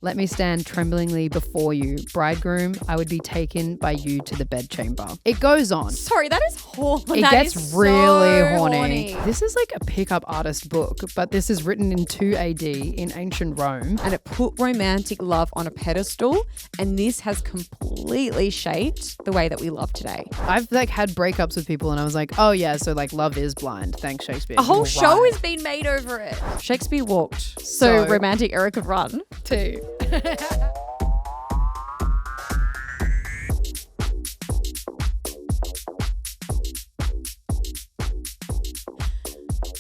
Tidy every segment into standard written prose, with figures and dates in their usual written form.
Let me stand tremblingly before you. Bridegroom, I would be taken by you to the bedchamber. It goes on. Sorry, that is horny. It That gets is really so horny. This is like a pickup artist book, but this is written in 2 AD in ancient Rome. And it put romantic love on a pedestal, and this has completely shaped the way that we love today. I've like had breakups with people and I was like, oh yeah, so like love is blind. Thanks, Shakespeare. A whole You're show right. has been made over it. Shakespeare walked, so romantic Eric could run. Too.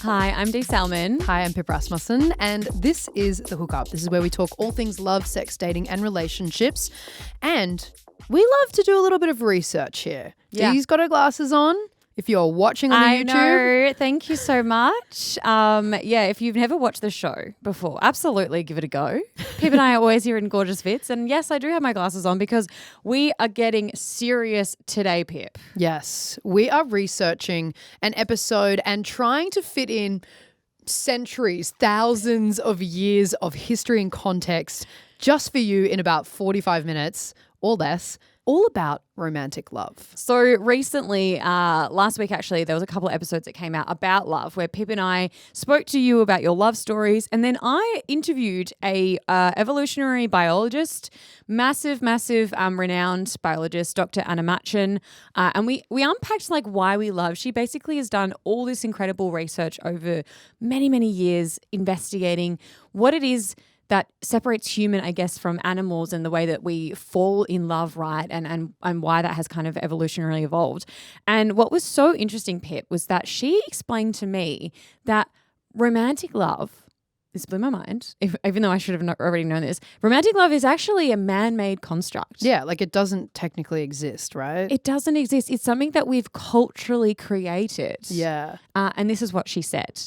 Hi, I'm Dee Salmon. Hi, I'm Pip Rasmussen, and this is The Hookup. This is where we talk all things love, sex, dating, and relationships. And we love to do a little bit of research here. Yeah. Dee's got her glasses on. If you're watching on the I YouTube. know. Thank you so much. If you've never watched the show before, absolutely give it a go. Pip and I are always here in gorgeous fits. And yes, I do have my glasses on because we are getting serious today, Pip. Yes, we are researching an episode and trying to fit in centuries, thousands of years of history and context just for you in about 45 minutes or less, all about romantic love. So recently, last week actually, there was a couple of episodes that came out about love where Pip and I spoke to you about your love stories, and then I interviewed a evolutionary biologist, massive, renowned biologist, Dr. Anna Machen, and we unpacked like why we love. She basically has done all this incredible research over many, many years investigating what it is that separates human, I guess, from animals and the way that we fall in love, right? And why that has kind of evolutionarily evolved. And what was so interesting, Pip, was that she explained to me that romantic love, this blew my mind, even though I should have already known this, romantic love is actually a man-made construct. Yeah, like it doesn't technically exist, right? It doesn't exist. It's something that we've culturally created. Yeah. And this is what she said.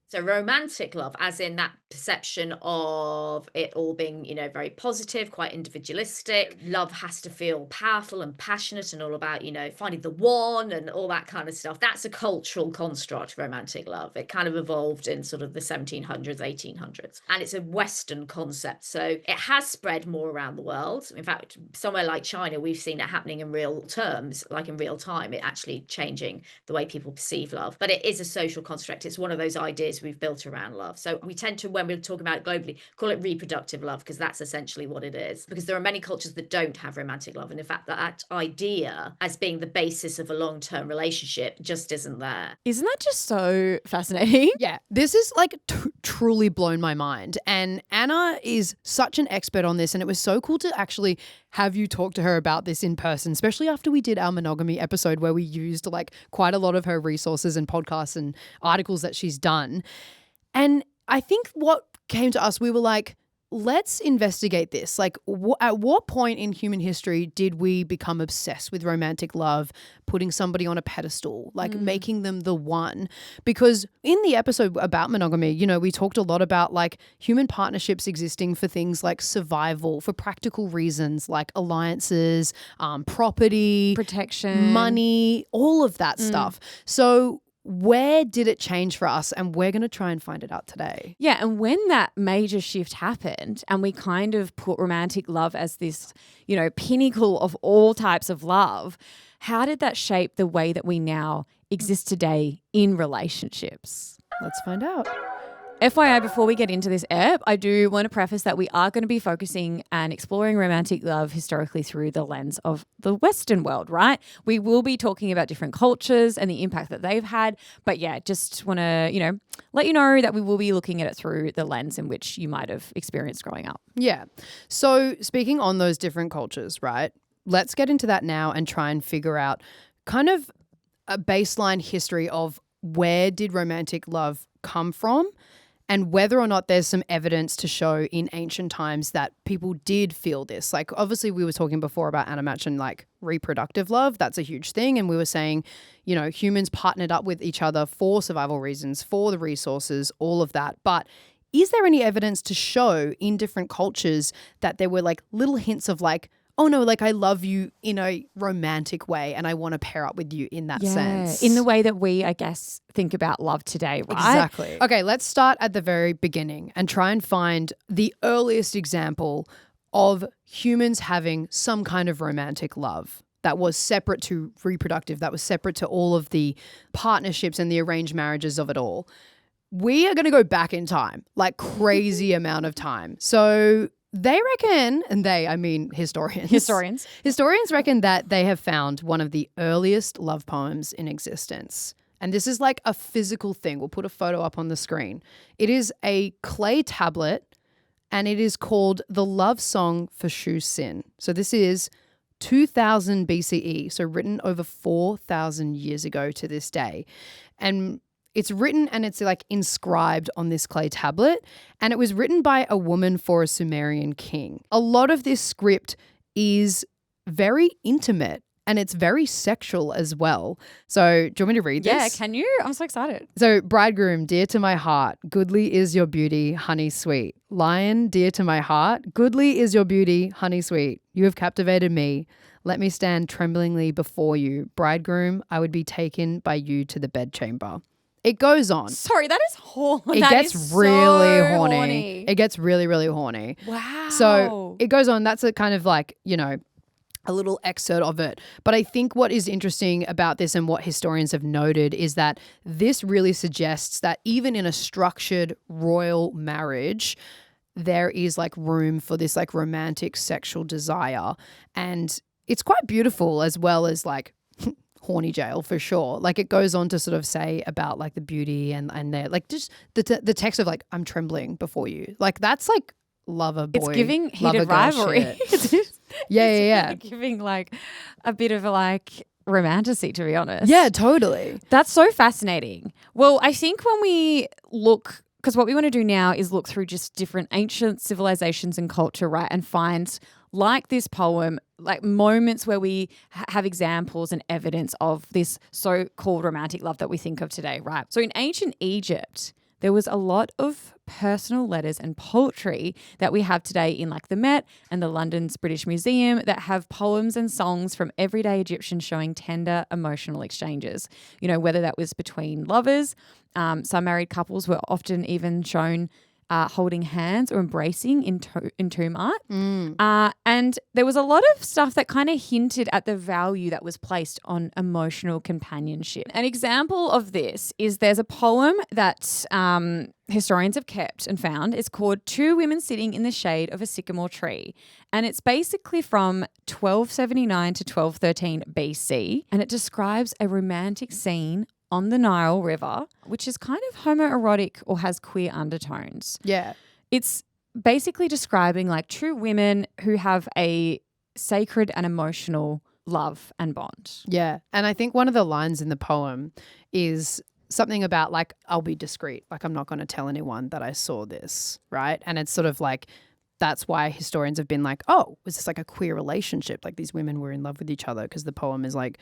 So romantic love, as in that perception of it all being, very positive, quite individualistic. Love has to feel powerful and passionate and all about, finding the one and all that kind of stuff. That's a cultural construct, romantic love. It kind of evolved in sort of the 1700s, 1800s. And it's a Western concept. So it has spread more around the world. In fact, somewhere like China, we've seen it happening in real terms, like in real time, it actually changing the way people perceive love. But it is a social construct. It's one of those ideas we've built around love. So we tend to, when we're talking about it globally, call it reproductive love because that's essentially what it is. Because there are many cultures that don't have romantic love. And in fact, that idea as being the basis of a long-term relationship just isn't there. Isn't that just so fascinating? Yeah, this is like truly blown my mind. And Anna is such an expert on this. And it was so cool to actually have you talk to her about this in person, especially after we did our monogamy episode where we used like quite a lot of her resources and podcasts and articles that she's done. And I think what came to us, we were like, let's investigate this. Like, at what point in human history did we become obsessed with romantic love, putting somebody on a pedestal, like making them the one? Because in the episode about monogamy, we talked a lot about like human partnerships existing for things like survival, for practical reasons like alliances, property, protection, money, all of that stuff. So where did it change for us? And we're going to try and find it out today. Yeah, and when that major shift happened and we kind of put romantic love as this, pinnacle of all types of love, how did that shape the way that we now exist today in relationships? Let's find out. FYI, before we get into this ep, I do want to preface that we are going to be focusing and exploring romantic love historically through the lens of the Western world, right? We will be talking about different cultures and the impact that they've had. But yeah, just want to, let you know that we will be looking at it through the lens in which you might have experienced growing up. Yeah. So speaking on those different cultures, right? Let's get into that now and try and figure out kind of a baseline history of where did romantic love come from? And whether or not there's some evidence to show in ancient times that people did feel this. Like, obviously, we were talking before about Anna Machen, like reproductive love. That's a huge thing. And we were saying, humans partnered up with each other for survival reasons, for the resources, all of that. But is there any evidence to show in different cultures that there were like little hints of like, oh no, like I love you in a romantic way and I want to pair up with you in that sense. In the way that we, I guess, think about love today, right? Exactly. Okay, let's start at the very beginning and try and find the earliest example of humans having some kind of romantic love that was separate to reproductive, that was separate to all of the partnerships and the arranged marriages of it all. We are going to go back in time, like crazy amount of time. So they reckon, and they, I mean historians. Historians reckon that they have found one of the earliest love poems in existence. And this is like a physical thing. We'll put a photo up on the screen. It is a clay tablet and it is called The Love Song for Shu Sin. So this is 2000 BCE, so written over 4,000 years ago to this day. And it's written and it's like inscribed on this clay tablet, and it was written by a woman for a Sumerian king. A lot of this script is very intimate and it's very sexual as well. So do you want me to read this? Yeah, can you? I'm so excited. So, bridegroom, dear to my heart, goodly is your beauty, honey sweet. Lion, dear to my heart, goodly is your beauty, honey sweet. You have captivated me. Let me stand tremblingly before you. Bridegroom, I would be taken by you to the bedchamber. It goes on. Sorry, that is horny. It gets really horny. It gets really, really horny. Wow. So it goes on. That's a kind of like, you know, a little excerpt of it. But I think what is interesting about this and what historians have noted is that this really suggests that even in a structured royal marriage, there is like room for this like romantic sexual desire. And it's quite beautiful as well as like horny jail for sure. Like it goes on to sort of say about like the beauty and their like just the text of like, I'm trembling before you. Like that's like lover boy. It's giving heated rivalry. Yeah. Giving like a bit of like romanticy, to be honest. Yeah, totally. That's so fascinating. Well, I think when we look, because what we want to do now is look through just different ancient civilizations and culture, right, and find like this poem, like moments where we have examples and evidence of this so-called romantic love that we think of today, right? So in ancient Egypt, there was a lot of personal letters and poetry that we have today in like the Met and the London's British Museum that have poems and songs from everyday Egyptians showing tender emotional exchanges, you know, whether that was between lovers. Some married couples were often even shown holding hands or embracing in tomb art. And there was a lot of stuff that kind of hinted at the value that was placed on emotional companionship. An example of this is there's a poem that historians have kept and found. It's called Two Women Sitting in the Shade of a Sycamore Tree. And it's basically from 1279 to 1213 BC. And it describes a romantic scene on the Nile River, which is kind of homoerotic or has queer undertones. Yeah. It's basically describing like two women who have a sacred and emotional love and bond. Yeah. And I think one of the lines in the poem is something about like, I'll be discreet. Like I'm not going to tell anyone that I saw this, right? And it's sort of like, that's why historians have been like, oh, was this like a queer relationship? Like these women were in love with each other, because the poem is like,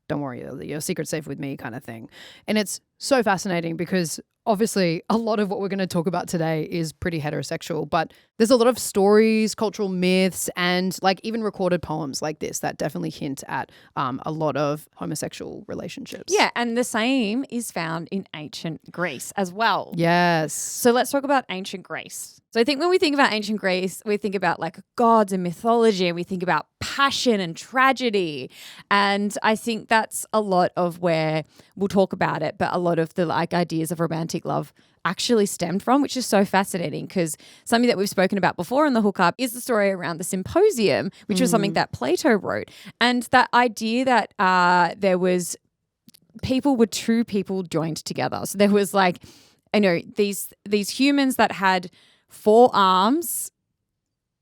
don't worry, your secret's safe with me kind of thing. And it's so fascinating because obviously a lot of what we're going to talk about today is pretty heterosexual, but there's a lot of stories, cultural myths, and like even recorded poems like this that definitely hint at a lot of homosexual relationships. Yeah, and the same is found in ancient Greece as well. Yes. So let's talk about ancient Greece. So I think when we think about ancient Greece, we think about like gods and mythology, and we think about passion and tragedy. And I think that's a lot of where we'll talk about it, but a lot of the like ideas of romantic love actually stemmed from, which is so fascinating, because something that we've spoken about before in the hookup is the story around the Symposium, which was something that Plato wrote. And that idea that there was two people joined together. So there was like, you know, these humans that had 4 arms,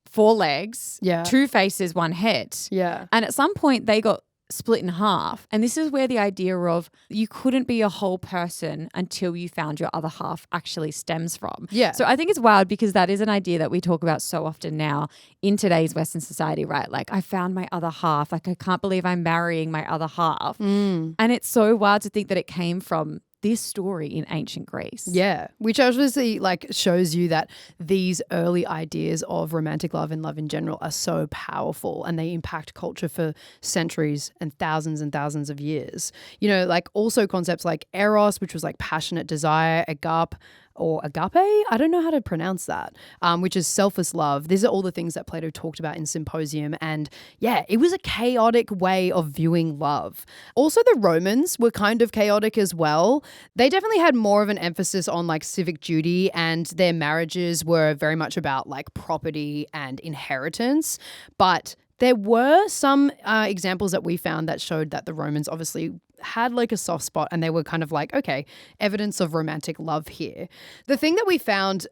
4 legs, 2 faces, 1 head. Yeah. And at some point they got split in half. And this is where the idea of you couldn't be a whole person until you found your other half actually stems from. Yeah. So I think it's wild because that is an idea that we talk about so often now in today's Western society, right? Like I found my other half. Like I can't believe I'm marrying my other half. And it's so wild to think that it came from this story in ancient Greece. Yeah, which obviously like shows you that these early ideas of romantic love and love in general are so powerful and they impact culture for centuries and thousands of years. You know, like also concepts like eros, which was like passionate desire, agape, I don't know how to pronounce that, which is selfless love. These are all the things that Plato talked about in Symposium. And yeah, it was a chaotic way of viewing love. Also, the Romans were kind of chaotic as well. They definitely had more of an emphasis on like civic duty, and their marriages were very much about like property and inheritance. But there were some examples that we found that showed that the Romans obviously had like a soft spot, and they were kind of like, okay, evidence of romantic love here. The thing that we found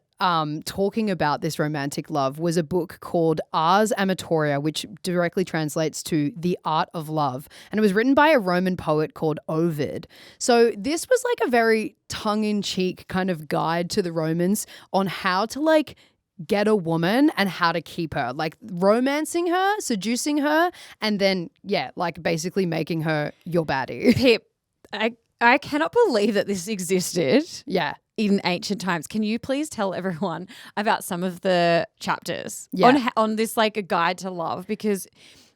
talking about this romantic love was a book called Ars Amatoria, which directly translates to The Art of Love. And it was written by a Roman poet called Ovid. So this was like a very tongue-in-cheek kind of guide to the Romans on how to like get a woman and how to keep her, like romancing her, seducing her, and then, yeah, like basically making her your baddie. Pip, I cannot believe that this existed. Yeah. In ancient times. Can you please tell everyone about some of the chapters on this like a guide to love? Because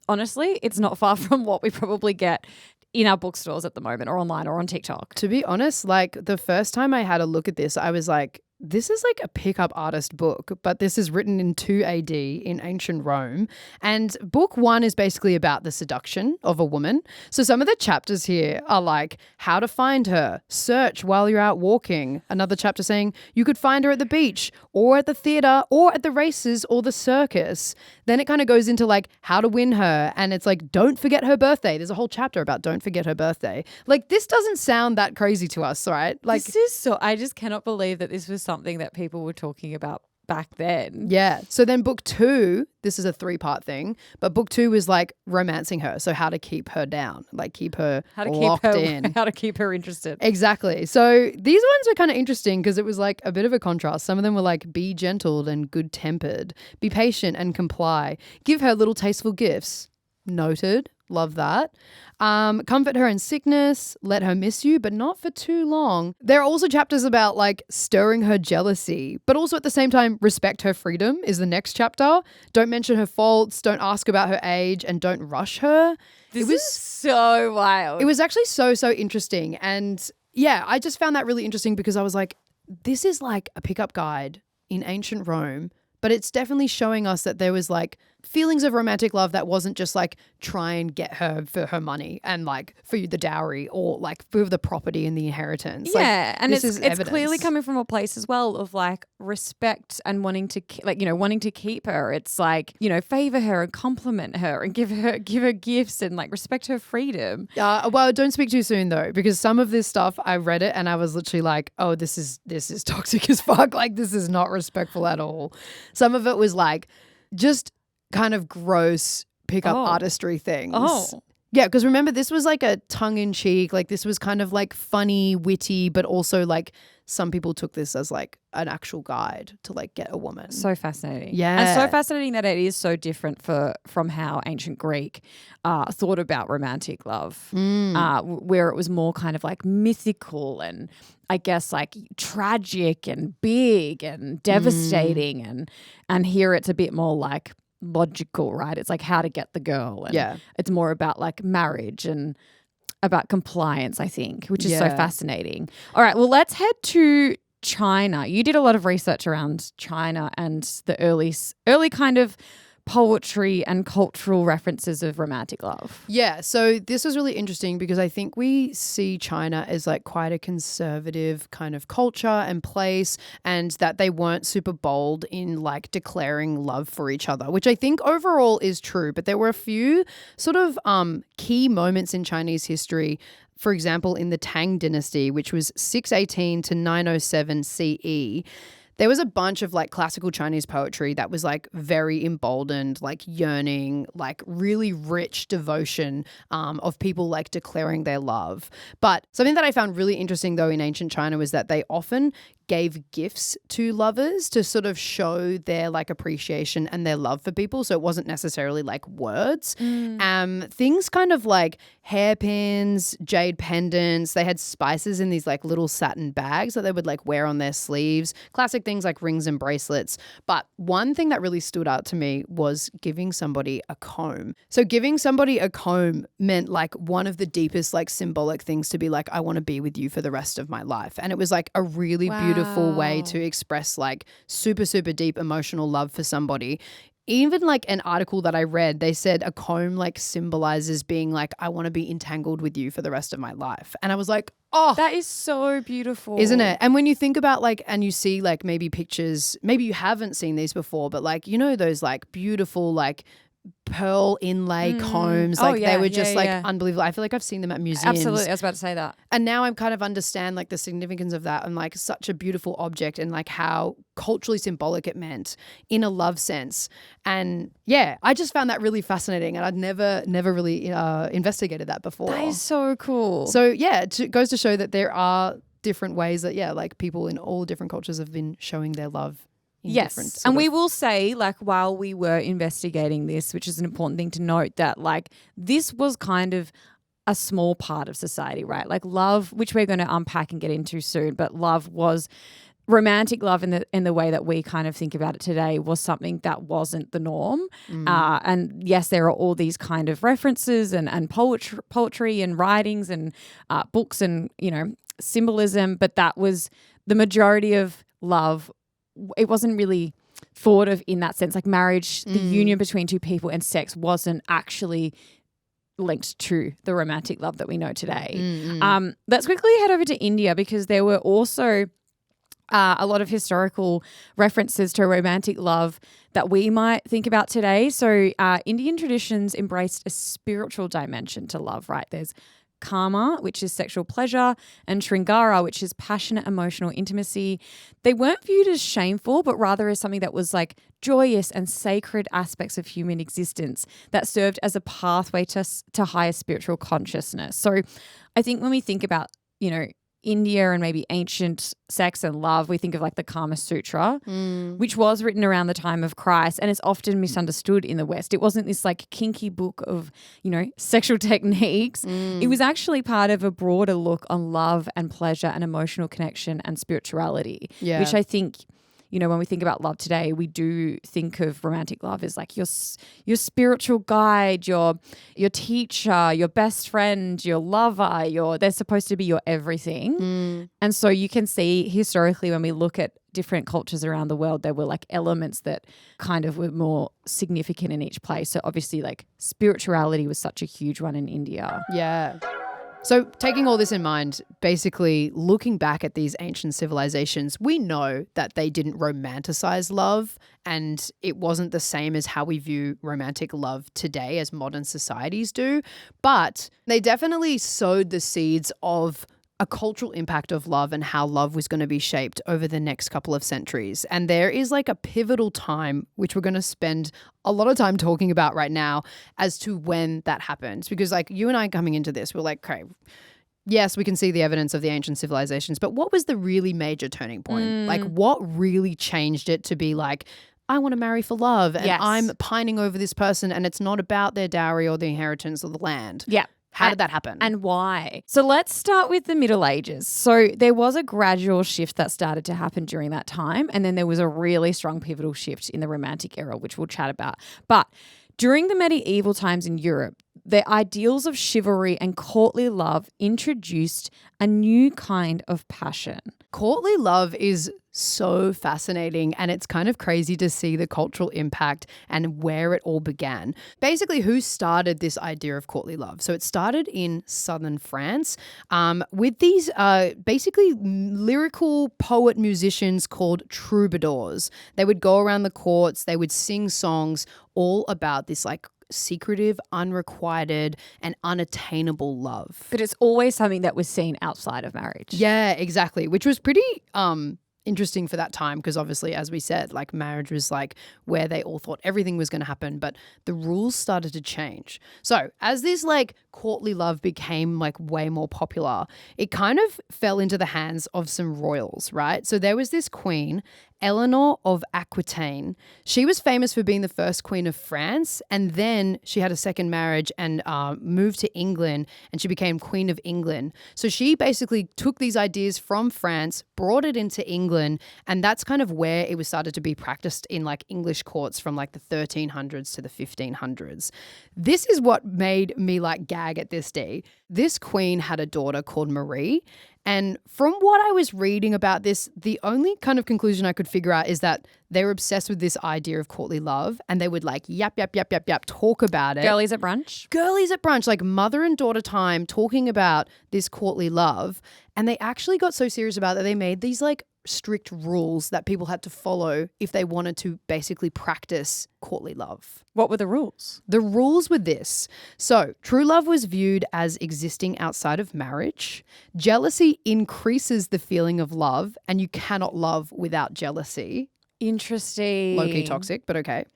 honestly, it's not far from what we probably get in our bookstores at the moment or online or on TikTok. To be honest, like the first time I had a look at this, I was like, this is like a pickup artist book, but this is written in 2 AD in ancient Rome. And book 1 is basically about the seduction of a woman. So some of the chapters here are like how to find her, search while you're out walking. Another chapter saying you could find her at the beach or at the theater or at the races or the circus. Then it kind of goes into like how to win her. And it's like, don't forget her birthday. There's a whole chapter about don't forget her birthday. Like this doesn't sound that crazy to us, right? Like this is so, I just cannot believe that this was something that people were talking about back then. Yeah. So then book 2, this is a 3-part thing, but book 2 is like romancing her. So how to keep her down, like keep her locked in. How to keep her interested. Exactly. So these ones are kind of interesting because it was like a bit of a contrast. Some of them were like be gentle and good tempered, be patient and comply, give her little tasteful gifts. Noted. Love that. Comfort her in sickness, let her miss you, but not for too long. There are also chapters about like stirring her jealousy, but also at the same time, respect her freedom is the next chapter. Don't mention her faults, don't ask about her age, and don't rush her. This is so wild. It was actually so interesting. And yeah, I just found that really interesting because I was like, this is like a pickup guide in ancient Rome, but it's definitely showing us that there was like feelings of romantic love that wasn't just like try and get her for her money and like for the dowry or like for the property and the inheritance. Yeah, like, and it's clearly coming from a place as well of like respect and wanting to wanting to keep her. It's like, favor her and compliment her and give her gifts and like respect her freedom. Well, don't speak too soon though, because some of this stuff I read it and I was literally like, oh, this is toxic as fuck. Like this is not respectful at all. Some of it was like just kind of gross pickup artistry things. Oh. Yeah, because remember, this was like a tongue-in-cheek, like this was kind of like funny, witty, but also like some people took this as like an actual guide to like get a woman. So fascinating. Yeah. And so fascinating that it is so different from how ancient Greek thought about romantic love, where it was more kind of like mythical and I guess like tragic and big and devastating. And here it's a bit more like logical, right? It's like how to get the girl. And it's more about like marriage and about compliance, I think, which is so fascinating. All right, well, let's head to China. You did a lot of research around China and the early kind of poetry and cultural references of romantic love. Yeah, so this was really interesting because I think we see China as like quite a conservative kind of culture and place, and that they weren't super bold in like declaring love for each other, which I think overall is true. But there were a few sort of key moments in Chinese history. For example, in the Tang dynasty, which was 618 to 907 CE, there was a bunch of like classical Chinese poetry that was like very emboldened, like yearning, like really rich devotion of people like declaring their love. But something that I found really interesting though in ancient China was that they often gave gifts to lovers to sort of show their like appreciation and their love for people. So it wasn't necessarily like words. Things kind of like hairpins, jade pendants. They had spices in these like little satin bags that they would like wear on their sleeves. Classic things like rings and bracelets. But one thing that really stood out to me was giving somebody a comb. So giving somebody a comb meant like one of the deepest like symbolic things to be like, I want to be with you for the rest of my life. And it was like a really beautiful way to express like super, super deep emotional love for somebody. Even like an article that I read, they said a comb like symbolizes being like, I want to be entangled with you for the rest of my life. And I was like, oh, that is so beautiful. Isn't it? And when you think about like, and you see like maybe pictures, maybe you haven't seen these before, but like, you know, those like beautiful like pearl inlay combs, like they were just like unbelievable. I feel like I've seen them at museums. Absolutely, I was about to say that. And now I'm kind of understand like the significance of that and like such a beautiful object and like how culturally symbolic it meant in a love sense. And yeah, I just found that really fascinating, and I'd never really investigated that before. That is so cool. So yeah, it goes to show that there are different ways that like people in all different cultures have been showing their love. Yes. And we will say, like, while we were investigating this, which is an important thing to note, that like this was kind of a small part of society, right? Like love, which we're going to unpack and get into soon, but love was romantic love in the way that we kind of think about it today was something that wasn't the norm. And yes, there are all these kind of references and poetry and writings and books and, you know, symbolism, but that was the majority of love. It wasn't really thought of in that sense. Like marriage, the union between two people, and sex wasn't actually linked to the romantic love that we know today. Let's quickly head over to India, because there were also a lot of historical references to romantic love that we might think about today. So Indian traditions embraced a spiritual dimension to love, right? There's Kama, which is sexual pleasure, and Shringara, which is passionate emotional intimacy. They weren't viewed as shameful, but rather as something that was like joyous and sacred aspects of human existence that served as a pathway to higher spiritual consciousness. So I think when we think about, you know, India and maybe ancient sex and love, we think of like the Kama Sutra, which was written around the time of Christ, and it's often misunderstood in the West. It wasn't this like kinky book of, you know, sexual techniques. It was actually part of a broader look on love and pleasure and emotional connection and spirituality, which I think, you know, when we think about love today, we do think of romantic love as like your spiritual guide, your teacher, your best friend, your lover, they're supposed to be your everything. And so you can see historically when we look at different cultures around the world, there were like elements that kind of were more significant in each place. So obviously like spirituality was such a huge one in India. Yeah. So taking all this in mind, basically looking back at these ancient civilizations, we know that they didn't romanticize love, and it wasn't the same as how we view romantic love today as modern societies do. But they definitely sowed the seeds of a cultural impact of love and how love was going to be shaped over the next couple of centuries. And there is like a pivotal time, which we're going to spend a lot of time talking about right now, as to when that happens. Because like you and I coming into this, we're like, okay, yes, we can see the evidence of the ancient civilizations, but what was the really major turning point? Like what really changed it to be like, I want to marry for love and I'm pining over this person, and it's not about their dowry or the inheritance or the land. Yeah. How did that happen? And why? So let's start with the Middle Ages. So there was a gradual shift that started to happen during that time, and then there was a really strong pivotal shift in the Romantic era, which we'll chat about. But during the medieval times in Europe, the ideals of chivalry and courtly love introduced a new kind of passion. Courtly love is so fascinating, and it's kind of crazy to see the cultural impact and where it all began. Basically, who started this idea of courtly love? So it started in southern France with these basically lyrical poet musicians called troubadours. They would go around the courts, they would sing songs all about this like secretive, unrequited, and unattainable love. But it's always something that was seen outside of marriage. Yeah, exactly, which was pretty interesting for that time because obviously, as we said, like marriage was like where they all thought everything was going to happen, but the rules started to change. So as this like courtly love became like way more popular, it kind of fell into the hands of some royals, right? So there was this queen, Eleanor of Aquitaine. She was famous for being the first queen of France, and then she had a second marriage and moved to England, and she became Queen of England. So she basically took these ideas from France, brought it into England, and that's kind of where it was started to be practiced in like English courts from like the 1300s to the 1500s. This is what made me like gag at this day. This queen had a daughter called Marie. And from what I was reading about this, the only kind of conclusion I could figure out is that they were obsessed with this idea of courtly love and they would like yap, talk about it. Girlies at brunch? Girlies at brunch, like mother and daughter time talking about this courtly love. And they actually got so serious about it that they made these like strict rules that people had to follow if they wanted to basically practice courtly love. What were the rules? The rules were this. So, true love was viewed as existing outside of marriage. Jealousy increases the feeling of love, and you cannot love without jealousy. Interesting. Low-key toxic, but okay.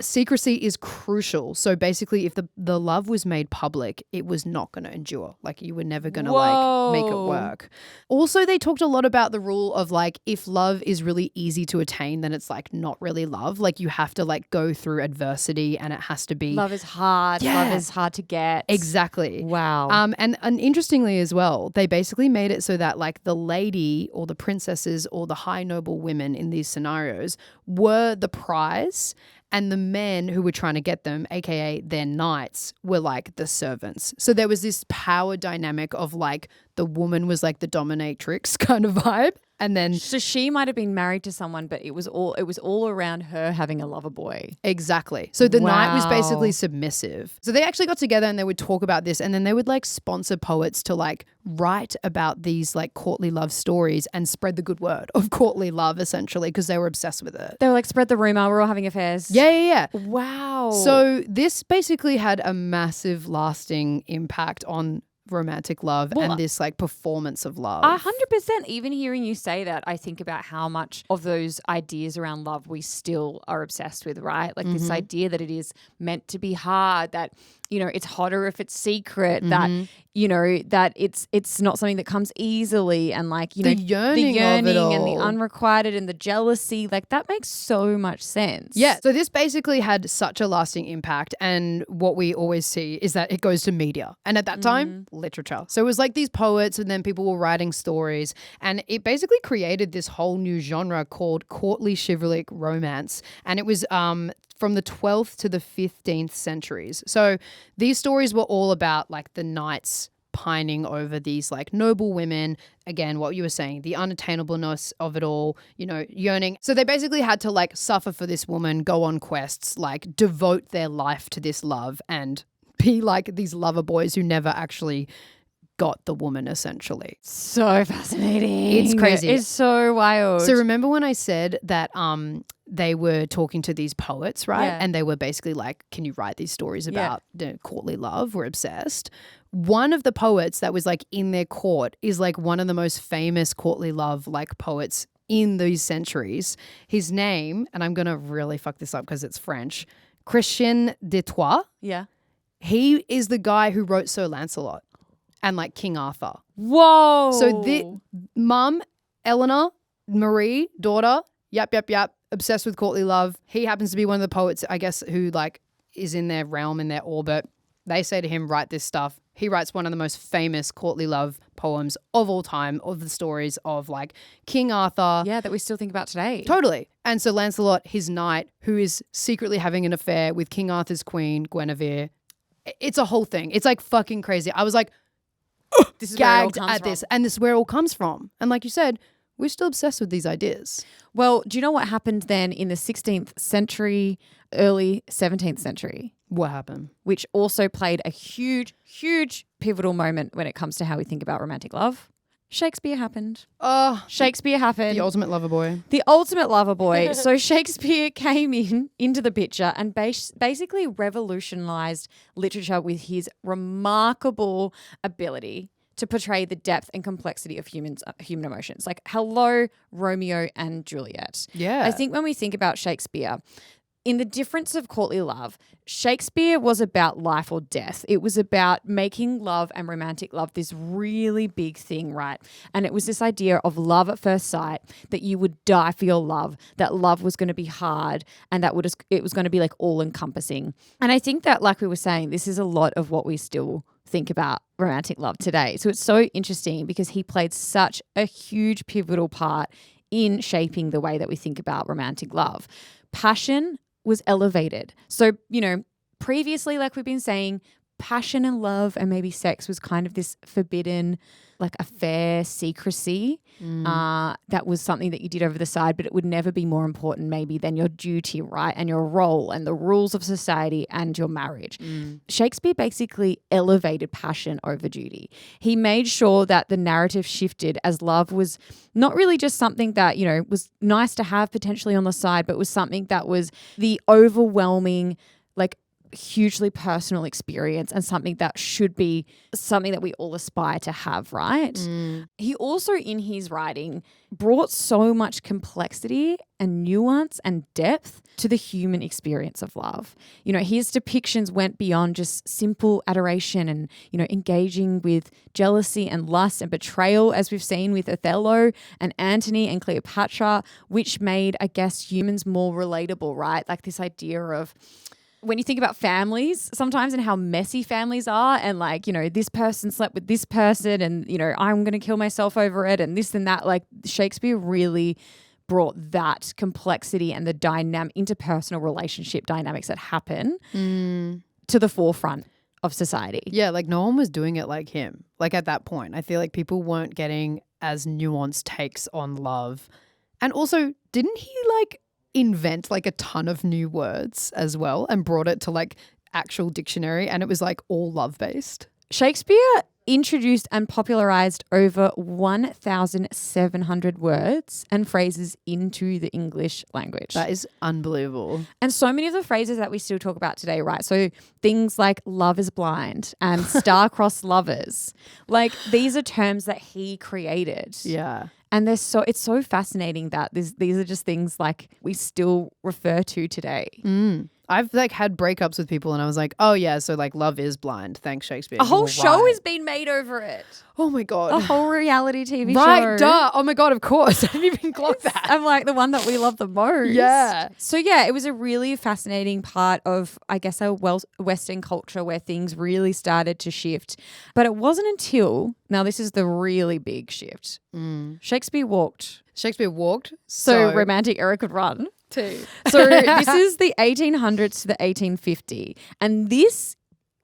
Secrecy is crucial. So basically, if the love was made public, it was not going to endure. Like you were never going to like make it work. Also, they talked a lot about the rule of like if love is really easy to attain, then it's like not really love. Like you have to like go through adversity, and it has to be Love is hard. Yeah. Love is hard to get. Exactly. Wow. And interestingly as well, they basically made it so that like the lady or the princesses or the high noble women in these scenarios were the prize, and the men who were trying to get them, aka their knights, were like the servants. So there was this power dynamic of like the woman was like the dominatrix kind of vibe. And then so she might have been married to someone, but it was all around her having a lover boy. Exactly. So the knight was Wow. basically submissive. So they actually got together and they would talk about this, and then they would like sponsor poets to like write about these like courtly love stories and spread the good word of courtly love essentially because they were obsessed with it. They were like, spread the rumor, we're all having affairs. Yeah. Wow. So this basically had a massive lasting impact on romantic love and this like performance of love. 100%. Even hearing you say that, I think about how much of those ideas around love we still are obsessed with, right? Like this idea that it is meant to be hard, that, you know, it's hotter if it's secret, that, you know, that it's not something that comes easily, and like, you know, the yearning and of it the all. unrequited and the jealousy, like that makes so much sense. Yeah. So this basically had such a lasting impact, and what we always see is that it goes to media. And at that time, literature. So it was like these poets, and then people were writing stories, and it basically created this whole new genre called courtly chivalric romance. And it was from the 12th to the 15th centuries. So these stories were all about like the knights pining over these like noble women. Again, what you were saying, the unattainableness of it all, you know, yearning. So they basically had to like suffer for this woman, go on quests, like devote their life to this love and be like these lover boys who never actually got the woman essentially. So fascinating. It's crazy. It's so wild. So remember when I said that they were talking to these poets, right? Yeah. And they were basically like, can you write these stories about the courtly love? We're obsessed. One of the poets that was like in their court is like one of the most famous courtly love like poets in these centuries. His name, and I'm going to really fuck this up because it's French, Christian de Troyes. Yeah. He is the guy who wrote Sir Lancelot and like King Arthur. Whoa. So the mum, Eleanor, Marie, daughter, yap, obsessed with courtly love. He happens to be one of the poets, I guess, who like is in their realm, in their orbit. They say to him, write this stuff. He writes one of the most famous courtly love poems of all time, of the stories of like King Arthur. Yeah, that we still think about today. Totally. And so Lancelot, his knight, who is secretly having an affair with King Arthur's queen, Guinevere. It's a whole thing. It's like fucking crazy. I was like, This is where it all gagged comes at from. this. And this is where it all comes from. And like you said, we're still obsessed with these ideas. Well, do you know what happened then in the 16th century, early 17th century? What happened? Which also played a huge, huge pivotal moment when it comes to how we think about romantic love. Shakespeare happened. Shakespeare happened. The ultimate lover boy. The ultimate lover boy. So Shakespeare came into the picture and basically revolutionized literature with his remarkable ability to portray the depth and complexity of human emotions. Like, hello, Romeo and Juliet. Yeah. I think when we think about Shakespeare, in the difference of courtly love, Shakespeare was about life or death. It was about making love and romantic love this really big thing, right? And it was this idea of love at first sight, that you would die for your love, that love was going to be hard, and that it was going to be like all encompassing. And I think that, like we were saying, this is a lot of what we still think about romantic love today. So it's so interesting because he played such a huge pivotal part in shaping the way that we think about romantic love. Passion was elevated. So, previously, like we've been saying, passion and love and maybe sex was kind of this forbidden, like affair secrecy. That was something that you did over the side, but it would never be more important maybe than your duty, right? And your role and the rules of society and your marriage. Shakespeare basically elevated passion over duty. He made sure that the narrative shifted as love was not really just something that, was nice to have potentially on the side, but was something that was the overwhelming, like, hugely personal experience and something that should be something that we all aspire to have, right? He also, in his writing, brought so much complexity and nuance and depth to the human experience of love. His depictions went beyond just simple adoration and, engaging with jealousy and lust and betrayal, as we've seen with Othello and Antony and Cleopatra, which made, I guess, humans more relatable, right? Like this idea of, when you think about families sometimes and how messy families are and like, this person slept with this person and, I'm going to kill myself over it and this and that, like Shakespeare really brought that complexity and the interpersonal relationship dynamics that happen to the forefront of society. Yeah, like no one was doing it like him. Like at that point, I feel like people weren't getting as nuanced takes on love. And also, didn't he like invent like a ton of new words as well and brought it to like actual dictionary, and it was like all love based? Shakespeare introduced and popularized over 1,700 words and phrases into the English language. That is unbelievable. And so many of the phrases that we still talk about today, right? So things like love is blind and star-crossed lovers, like these are terms that he created. Yeah. And it's so fascinating that these are just things like we still refer to today. I've like had breakups with people and I was like, oh yeah, so like love is blind. Thanks, Shakespeare. A whole You're show right. has been made over it. Oh my God. A whole reality TV show. Right, duh. Oh my God, of course. I didn't even clock that. I'm like the one that we love the most. Yeah. So yeah, it was a really fascinating part of, I guess, our Western culture where things really started to shift. But it wasn't until, now this is the really big shift, Shakespeare walked. Shakespeare walked. So romantic era could run. Too. So this is the 1800s to the 1850. And this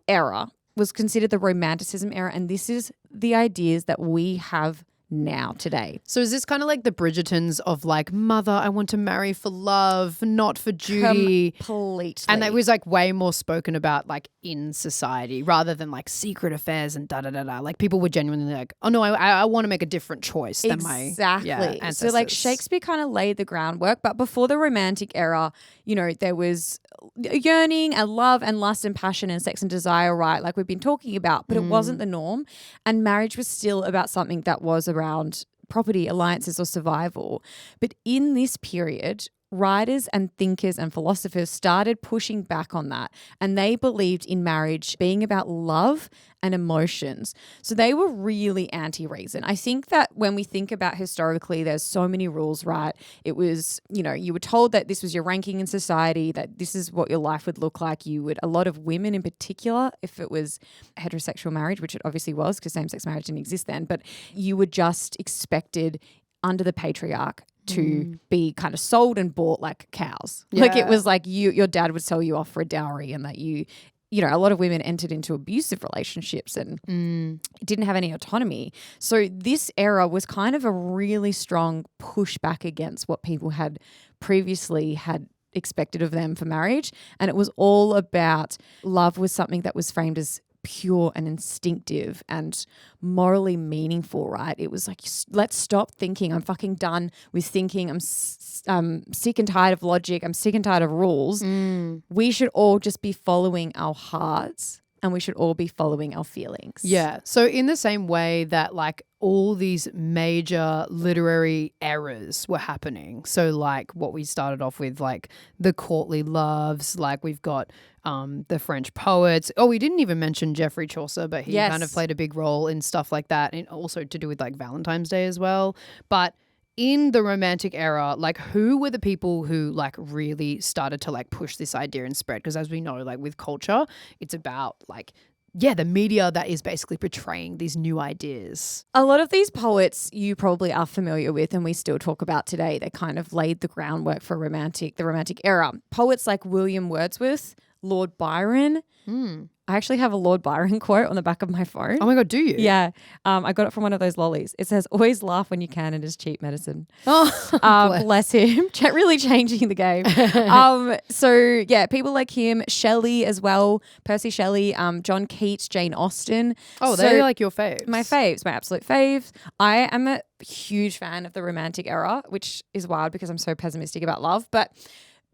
era was considered the Romanticism era. And this is the ideas that we have now today. So is this kind of like the Bridgertons of like, mother, I want to marry for love, not for duty? Completely. And it was like way more spoken about like in society rather than like secret affairs and da-da-da-da. Like people were genuinely like, oh no, I want to make a different choice than my ancestors. So like Shakespeare kind of laid the groundwork. But before the Romantic era, there was yearning and love and lust and passion and sex and desire, right? Like we've been talking about, but it wasn't the norm. And marriage was still about something that was around property, alliances or survival. But in this period, writers and thinkers and philosophers started pushing back on that, and they believed in marriage being about love and emotions. So they were really anti-reason. I think that when we think about historically, there's so many rules, right? It was, you were told that this was your ranking in society, that this is what your life would look like. A lot of women in particular, if it was heterosexual marriage, which it obviously was because same-sex marriage didn't exist then, but you were just expected under the patriarch to be kind of sold and bought like cows. Yeah. Like it was like your dad would sell you off for a dowry, and that a lot of women entered into abusive relationships and didn't have any autonomy. So this era was kind of a really strong pushback against what people had previously had expected of them for marriage. And it was all about love was something that was framed as pure and instinctive and morally meaningful, right? It was like, let's stop thinking. I'm fucking done with thinking. I'm sick and tired of logic. I'm sick and tired of rules. We should all just be following our hearts and we should all be following our feelings. Yeah. So in the same way that like all these major literary eras were happening. So like what we started off with, like the courtly loves, like we've got the French poets. Oh, we didn't even mention Geoffrey Chaucer, but he kind of played a big role in stuff like that, and also to do with like Valentine's Day as well. But in the Romantic era, like who were the people who like really started to like push this idea and spread? Because as we know, like with culture, it's about like, yeah, the media that is basically portraying these new ideas. A lot of these poets you probably are familiar with and we still talk about today. They kind of laid the groundwork for the Romantic era. Poets like William Wordsworth, Lord Byron. I actually have a Lord Byron quote on the back of my phone. Oh my God, do you? Yeah. I got it from one of those lollies. It says, always laugh when you can, it is cheap medicine. Oh, bless him. Really changing the game. So yeah, people like him, Shelley as well, Percy Shelley, John Keats, Jane Austen. Oh, they're like your faves. My faves, my absolute faves. I am a huge fan of the Romantic era, which is wild because I'm so pessimistic about love. But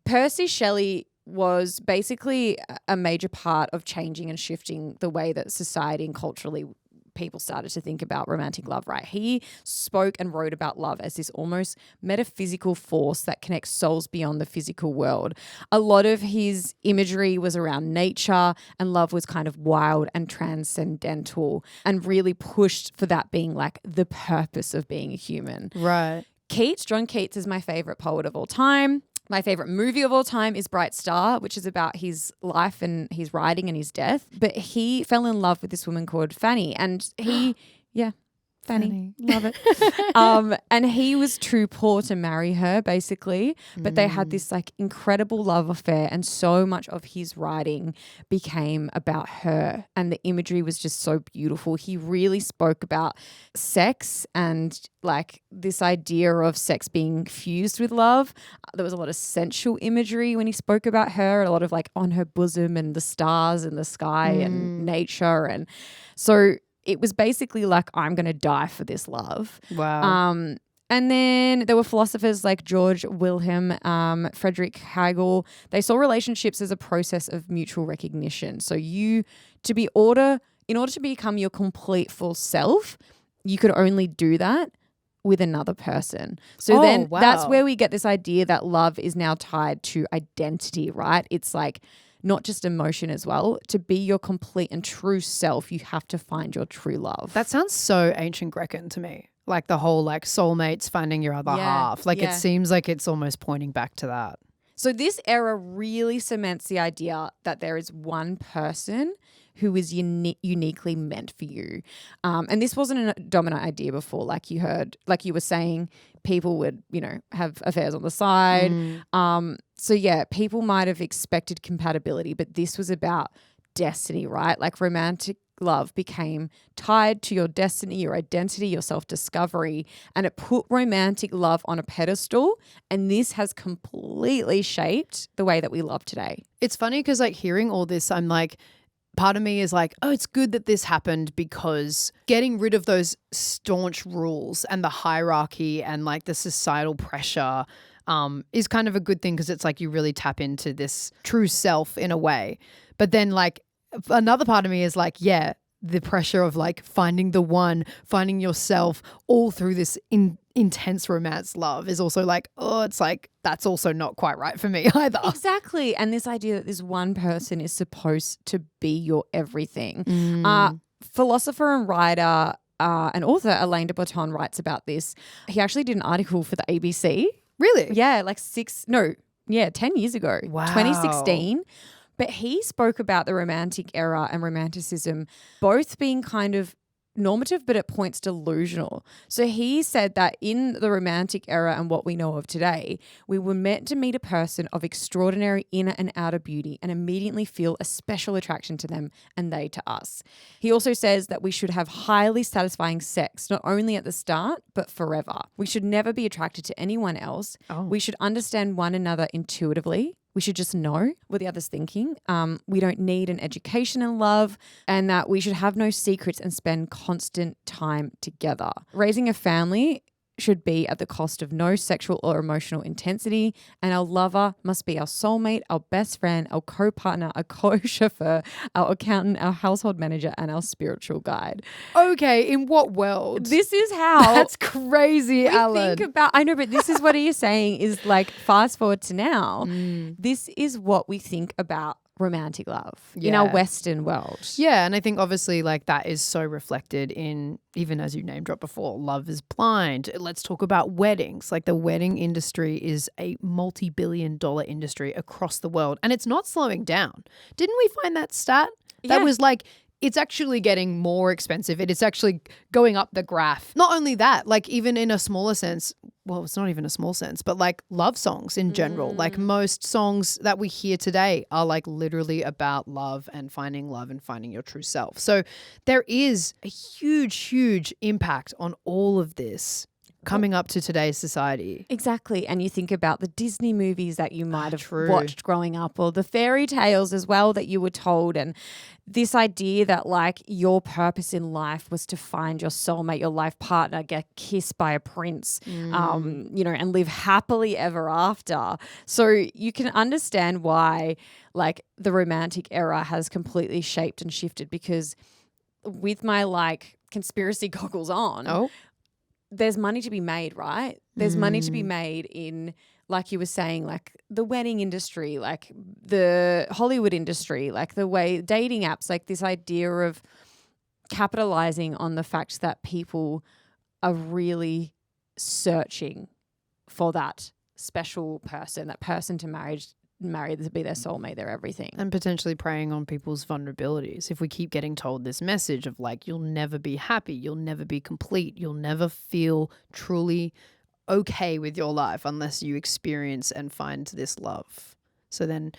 Percy Shelley was basically a major part of changing and shifting the way that society and culturally people started to think about romantic love, right? He spoke and wrote about love as this almost metaphysical force that connects souls beyond the physical world. A lot of his imagery was around nature, and love was kind of wild and transcendental and really pushed for that being like the purpose of being a human. Right. Keats, John Keats is my favorite poet of all time. My favorite movie of all time is Bright Star, which is about his life and his writing and his death. But he fell in love with this woman called Fanny, and he, Fanny. Love it. And he was too poor to marry her, basically. But they had this like incredible love affair, and so much of his writing became about her. And the imagery was just so beautiful. He really spoke about sex and like this idea of sex being fused with love. There was a lot of sensual imagery when he spoke about her, a lot of like on her bosom and the stars and the sky and nature. And so it was basically like, I'm going to die for this love. Wow. And then there were philosophers like George Wilhelm, Friedrich Hegel. They saw relationships as a process of mutual recognition. So in order to become your complete full self, you could only do that with another person. So that's where we get this idea that love is now tied to identity, right? It's like not just emotion as well. To be your complete and true self, you have to find your true love. That sounds so ancient Grecan to me. Like the whole like soulmates finding your other half. Like it seems like it's almost pointing back to that. So this era really cements the idea that there is one person who is uniquely meant for you. And this wasn't a dominant idea before. Like you were saying, people would, have affairs on the side. So yeah, people might have expected compatibility, but this was about destiny, right? Like romantic love became tied to your destiny, your identity, your self-discovery, and it put romantic love on a pedestal. And this has completely shaped the way that we love today. It's funny because like hearing all this, I'm like, part of me is like, oh, it's good that this happened because getting rid of those staunch rules and the hierarchy and like the societal pressure is kind of a good thing because it's like you really tap into this true self in a way. But then like another part of me is like, yeah, the pressure of like finding the one, finding yourself all through this intense romance love is also like, oh, it's like that's also not quite right for me either. Exactly. And this idea that this one person is supposed to be your everything. Philosopher and writer and author Alain de Botton writes about this. He actually did an article for the ABC. Really? Yeah, 10 years ago. Wow. 2016. But he spoke about the Romantic era and Romanticism both being kind of normative, but at points delusional. So he said that in the Romantic era and what we know of today, we were meant to meet a person of extraordinary inner and outer beauty and immediately feel a special attraction to them and they to us. He also says that we should have highly satisfying sex, not only at the start, but forever. We should never be attracted to anyone else. We should understand one another intuitively. We should just know what the other's thinking. We don't need an education in love, and that we should have no secrets and spend constant time together. Raising a family should be at the cost of no sexual or emotional intensity, and our lover must be our soulmate, our best friend, our co-partner, our co-chauffeur, our accountant, our household manager, and our spiritual guide. Okay, in what world? This is how That's crazy, we Alan. think about. I know, but this is what he is saying is like fast forward to now. This is what we think about romantic love in our Yeah. Western world. Yeah, and I think obviously like that is so reflected in, even as you name dropped before, Love is Blind. Let's talk about weddings. Like the wedding industry is a multi-billion-dollar industry across the world, and it's not slowing down. Didn't we find that stat? That Yeah. was like, it's actually getting more expensive. It's actually going up the graph. Not only that, like even in a smaller sense, well, it's not even a small sense, but like love songs in general. Like most songs that we hear today are like literally about love and finding your true self. So there is a huge, huge impact on all of this coming up to today's society. Exactly. And you think about the Disney movies that you might have True. watched growing up, or the fairy tales as well that you were told. And this idea that like your purpose in life was to find your soulmate, your life partner, get kissed by a prince, and live happily ever after. So you can understand why like the romantic era has completely shaped and shifted, because with my like conspiracy goggles on, Oh, there's money to be made, right? There's money to be made in, like you were saying, like the wedding industry, like the Hollywood industry, like the way dating apps, like this idea of capitalizing on the fact that people are really searching for that special person, that person to marry to be their soulmate, their everything. and potentially preying on people's vulnerabilities. If we keep getting told this message of like, you'll never be happy, you'll never be complete, you'll never feel truly okay with your life unless you experience and find this love. So then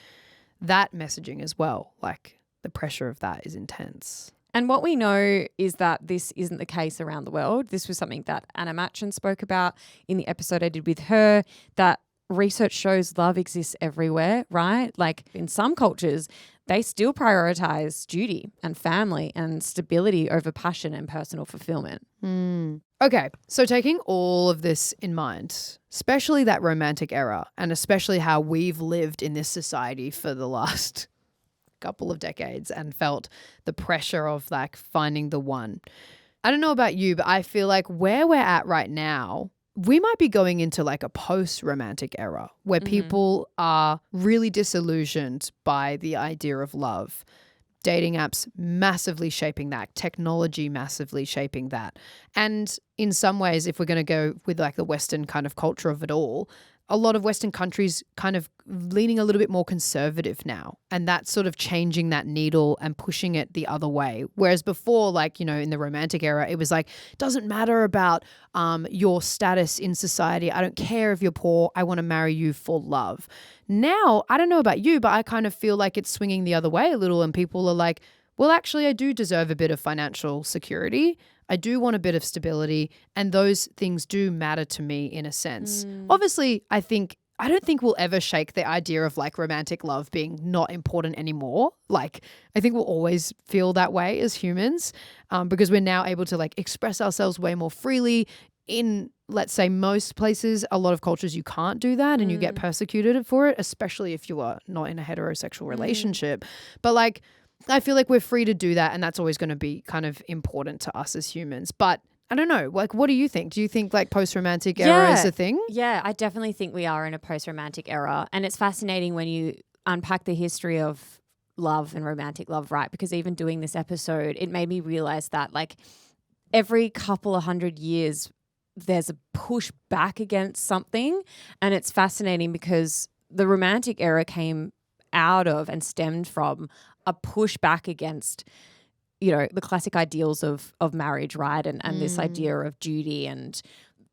that messaging as well, like the pressure of that is intense. And what we know is that this isn't the case around the world. This was something that Anna Machen spoke about in the episode I did with her, that research shows love exists everywhere, right? Like in some cultures, they still prioritize duty and family and stability over passion and personal fulfillment. Okay, so taking all of this in mind, especially that romantic era, and especially how we've lived in this society for the last couple of decades and felt the pressure of like finding the one. I don't know about you, but I feel like where we're at right now, we might be going into like a post-romantic era where people are really disillusioned by the idea of love. Dating apps massively shaping that, technology massively shaping that. And in some ways, if we're going to go with like the Western kind of culture of it all, a lot of Western countries kind of leaning a little bit more conservative now. And that's sort of changing that needle and pushing it the other way. Whereas before, like, you know, in the romantic era, it was like, doesn't matter about your status in society. I don't care if you're poor. I want to marry you for love. Now, I don't know about you, but I kind of feel like it's swinging the other way a little, and people are like, well, actually, I do deserve a bit of financial security. I do want a bit of stability, and those things do matter to me in a sense. Obviously, I don't think we'll ever shake the idea of like romantic love being not important anymore. Like, I think we'll always feel that way as humans, because we're now able to like express ourselves way more freely. In, let's say, most places, a lot of cultures, you can't do that and you get persecuted for it, especially if you are not in a heterosexual relationship. But like, I feel like we're free to do that, and that's always going to be kind of important to us as humans. But I don't know, like, what do you think? Do you think like post-romantic era is a thing? Yeah, I definitely think we are in a post-romantic era. And it's fascinating when you unpack the history of love and romantic love, right? Because even doing this episode, it made me realize that like every couple of 100 years, there's a push back against something. And it's fascinating because the romantic era came out of and stemmed from a push back against, you know, the classic ideals of marriage, right? And this idea of duty and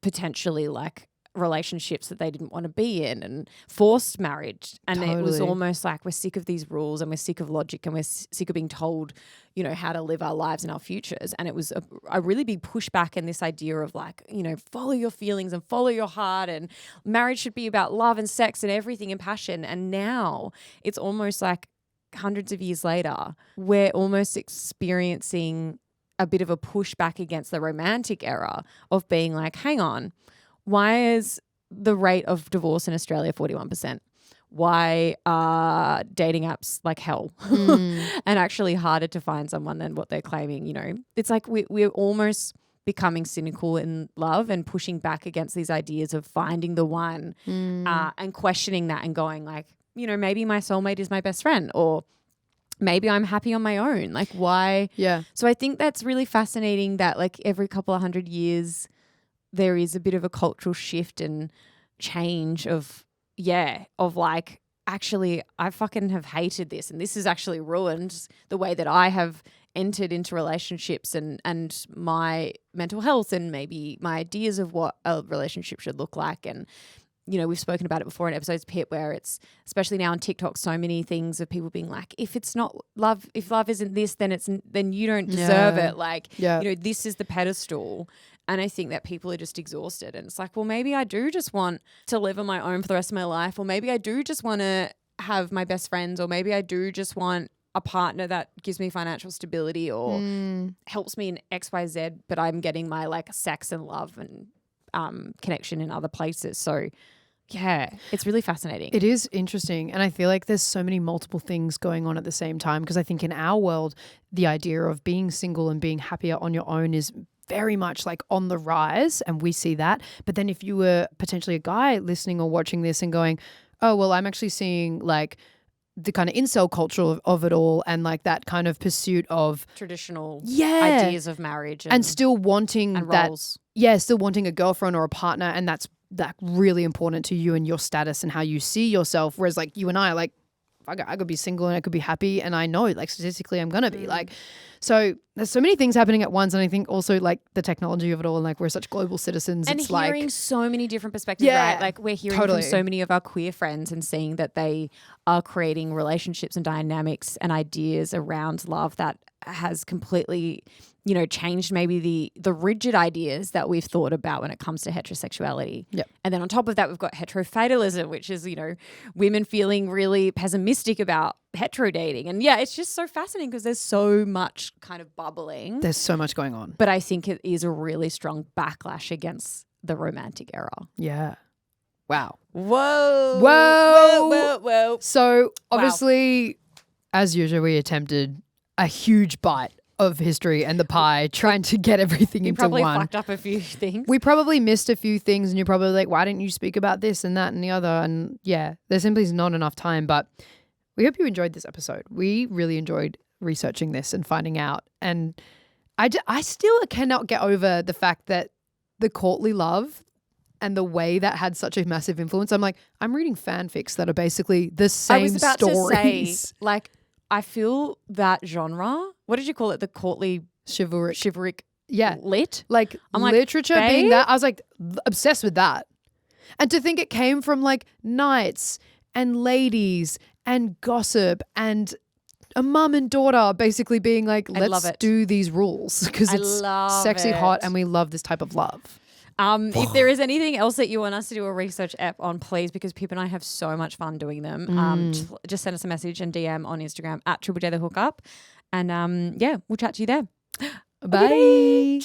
potentially like relationships that they didn't want to be in, and forced marriage. And it was almost like, we're sick of these rules and we're sick of logic and we're sick of being told, you know, how to live our lives and our futures. And it was a really big pushback in this idea of like, you know, follow your feelings and follow your heart, and marriage should be about love and sex and everything and passion. And now it's almost like hundreds of years later, we're almost experiencing a bit of a pushback against the romantic era of being like, hang on, why is the rate of divorce in Australia 41%? Why are dating apps like hell and actually harder to find someone than what they're claiming? You know, it's like we're almost becoming cynical in love and pushing back against these ideas of finding the one and questioning that and going like, you know, maybe my soulmate is my best friend, or maybe I'm happy on my own. Like, why? Yeah. So I think that's really fascinating that like every couple of 100 years there is a bit of a cultural shift and change of like, actually, I fucking have hated this and this has actually ruined the way that I have entered into relationships and my mental health and maybe my ideas of what a relationship should look like. And, you know, we've spoken about it before in episodes, Pip, where it's, especially now on TikTok, so many things of people being like, if it's not love, if love isn't this, then you don't deserve it. Like, you know, this is the pedestal. And I think that people are just exhausted. And it's like, well, maybe I do just want to live on my own for the rest of my life. Or maybe I do just want to have my best friends. Or maybe I do just want a partner that gives me financial stability or helps me in X, Y, Z. But I'm getting my like sex and love and connection in other places. So yeah, it's really fascinating. It is interesting. And I feel like there's so many multiple things going on at the same time, because I think in our world, the idea of being single and being happier on your own is very much like on the rise, and we see that. But then if you were potentially a guy listening or watching this and going, oh, well, I'm actually seeing like the kind of incel culture of it all, and like that kind of pursuit of traditional ideas of marriage and still wanting and that, roles. still wanting a girlfriend or a partner, and that's really important to you and your status and how you see yourself. Whereas like you and I are like, I could be single and I could be happy, and I know like statistically I'm gonna be like. So there's so many things happening at once, and I think also like the technology of it all, and like we're such global citizens, and it's hearing like so many different perspectives, right? Like we're hearing from so many of our queer friends and seeing that they are creating relationships and dynamics and ideas around love that has completely, you know, changed maybe the rigid ideas that we've thought about when it comes to heterosexuality. Yep. And then on top of that, we've got heterofatalism, which is, you know, women feeling really pessimistic about hetero dating. And yeah, it's just so fascinating because there's so much kind of bubbling. There's so much going on. But I think it is a really strong backlash against the romantic era. Yeah. Wow. Whoa. Whoa. Whoa, whoa. So obviously, as usual, we attempted a huge bite of history and the pie, trying to get everything into one. You probably fucked up a few things. We probably missed a few things, and you're probably like, why didn't you speak about this and that and the other? And yeah, there simply is not enough time, but we hope you enjoyed this episode. We really enjoyed researching this and finding out. And I still cannot get over the fact that the courtly love and the way that had such a massive influence. I'm like, I'm reading fanfics that are basically the same I was about stories. to say, like, I feel that genre, what did you call it? The courtly chivalric lit? Like I'm like, literature being that. I was like obsessed with that. And to think it came from like knights and ladies and gossip and a mum and daughter basically being like, let's do these rules because it's sexy, hot, and we love this type of love. If there is anything else that you want us to do a research app on, please, because Pip and I have so much fun doing them. Just send us a message and DM on Instagram at Triple J the Hookup. And yeah, we'll chat to you there. Bye.